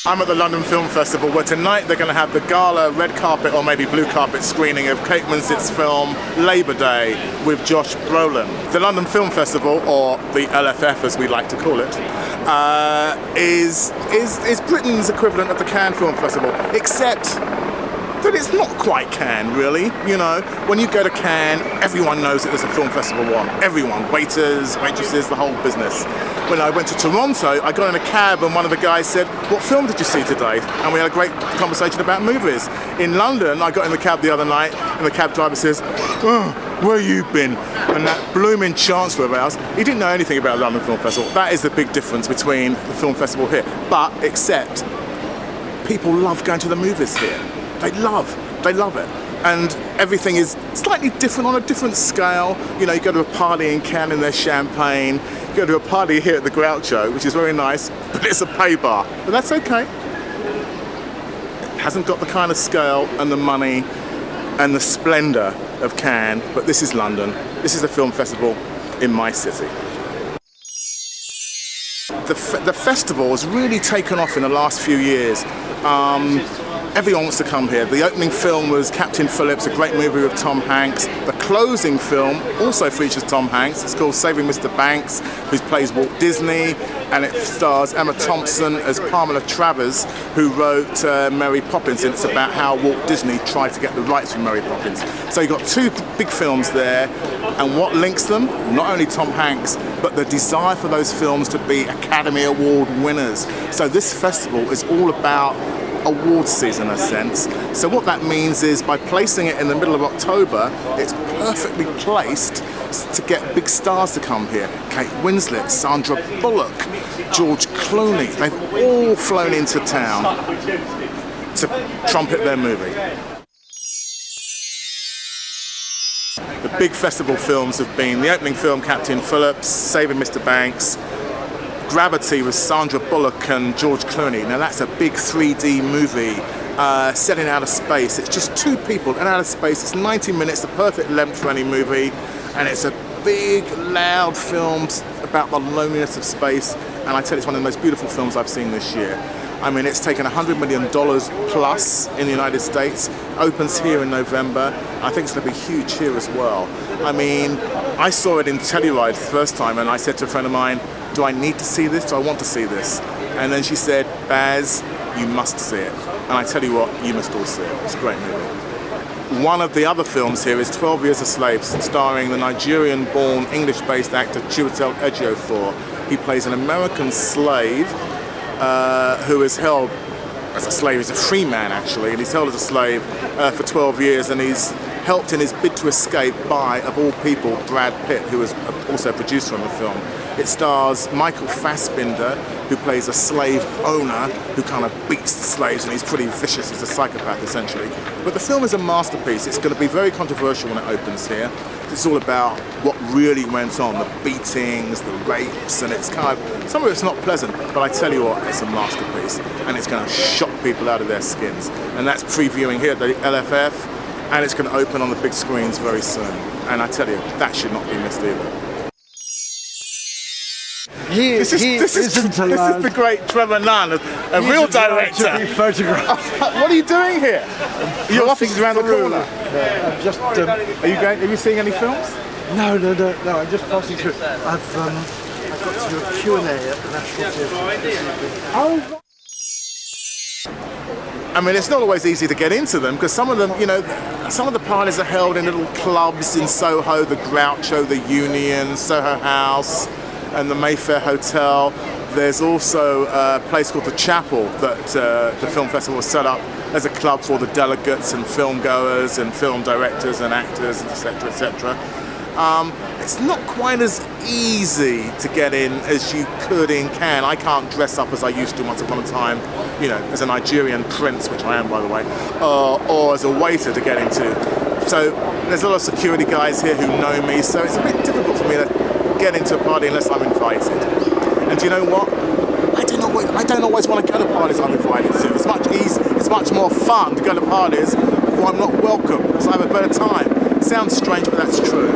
I'm at the London Film Festival where tonight they're going to have the gala red carpet or maybe blue carpet screening of Kate Winslet's film Labour Day with Josh Brolin. The London Film Festival, or the LFF as we like to call it, is Britain's equivalent of the Cannes Film Festival, except that it's not quite Cannes, really. You know, when you go to Cannes, everyone knows that there's a film festival on. Everyone, waiters, waitresses, the whole business. When I went to Toronto, I got in a cab and one of the guys said, "What film did you see today?" And we had a great conversation about movies. In London, I got in the cab the other night and the cab driver says, "Oh, where you been?" And that blooming chancellor of ours, he didn't know anything about the London Film Festival. That is the big difference between the film festival here. But, except, people love going to the movies here. They love it. And everything is slightly different on a different scale. You know, you go to a party in Cannes and there's champagne. You go to a party here at the Groucho, which is very nice, but it's a pay bar. But that's okay. It hasn't got the kind of scale and the money and the splendour of Cannes, but this is London. This is a film festival in my city. The festival has really taken off in the last few years. Everyone wants to come here. The opening film was Captain Phillips, a great movie with Tom Hanks. The closing film also features Tom Hanks. It's called Saving Mr. Banks, who plays Walt Disney, and it stars Emma Thompson as Pamela Travers, who wrote Mary Poppins, and it's about how Walt Disney tried to get the rights from Mary Poppins. So you've got two big films there, and what links them? Not only Tom Hanks, but the desire for those films to be Academy Award winners. So this festival is all about awards season, in a sense. So what that means is by placing it in the middle of October, it's perfectly placed to get big stars to come here. Kate Winslet, Sandra Bullock, George Clooney, they've all flown into town to trumpet their movie. The big festival films have been the opening film Captain Phillips, Saving Mr. Banks, Gravity with Sandra Bullock and George Clooney. Now that's a big 3D movie set in outer space. It's just two people in outer space. It's 90 minutes, the perfect length for any movie, and it's a big, loud film about the loneliness of space. And I tell you, it's one of the most beautiful films I've seen this year. I mean, it's taken $100 million plus in the United States. It opens here in November. I think it's going to be huge here as well. I mean, I saw it in Telluride the first time, and I said to a friend of mine, "Do I need to see this? Do I want to see this?" And then she said, "Baz, you must see it." And I tell you what, you must all see it. It's a great movie. One of the other films here is 12 Years a Slave, starring the Nigerian-born, English-based actor Chiwetel Ejiofor. He plays an American slave who is held as a slave. He's a free man, actually, and he's held as a slave for 12 years, and he's helped in his bid to escape by, of all people, Brad Pitt, who is also a producer on the film. It stars Michael Fassbender, who plays a slave owner who kind of beats the slaves, and he's pretty vicious. He's a psychopath, essentially. But the film is a masterpiece. It's going to be very controversial when it opens here. It's all about what really went on, the beatings, the rapes, and it's kind of, some of it's not pleasant, but I tell you what, it's a masterpiece, and it's going to shock people out of their skins. And that's previewing here at the LFF, and it's going to open on the big screens very soon. And I tell you, that should not be missed either. This is the great Trevor Nunn, a real director. To be photographed. What are you doing here? Your office is around the corner. Are you seeing any films? No. I'm just passing through. I've got to do a Q&A at the National Theatre this evening. Oh. I mean, it's not always easy to get into them because some of them, you know, some of the parties are held in little clubs in Soho, the Groucho, the Union, Soho House, and the Mayfair Hotel. There's also a place called the Chapel that the film festival was set up as a club for the delegates and film goers and film directors and actors, etc., etc. It's not quite as easy to get in as you could in Cannes. I can't dress up as I used to once upon a time, you know, as a Nigerian prince, which I am, by the way, or as a waiter to get into. So there's a lot of security guys here who know me, so it's a bit difficult for me to get into a party unless I'm invited. And do you know what? I don't always want to go to parties I'm invited to. It's much more fun to go to parties where I'm not welcome, because I have a better time. It sounds strange, but that's true.